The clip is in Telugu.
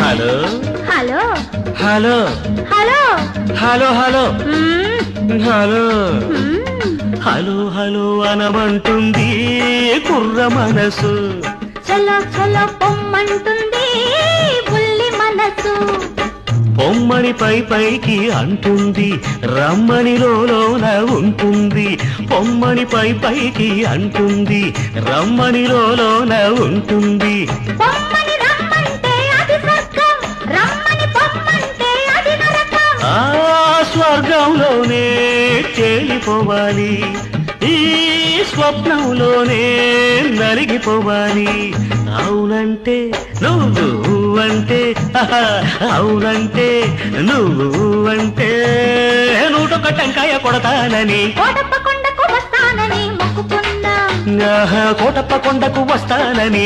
Hello hello hello hello hello hello hello మ్మ్. హలో హలో అనమంటుంది కుర్ర మనసు. చలో చలో పొమ్మంటుంది బుల్లి మనసు. పొమ్మని పైకి అంటుంది రమ్మని లోన ఉంటుంది. పొమ్మని పైకి అంటుంది రమ్మని లోన ఉంటుంది. పొమ్మని రమ్మంటే అది స్వర్గం, రమ్మని పొమ్మంటే అది నరకం. ఆ స్వర్గంలోనే తేలిపోవాలి, ఈ స్వప్నంలోనే నలిగిపోవాలి. అవునంటే నువ్వు అంటే, అవునంటే నువ్వు అంటే, నూటొక్క టెంకాయ కొడతానని, కోటప్ప కొండకు వస్తానని మొక్కుకున్నా. కోటప్ప కొండకు వస్తానని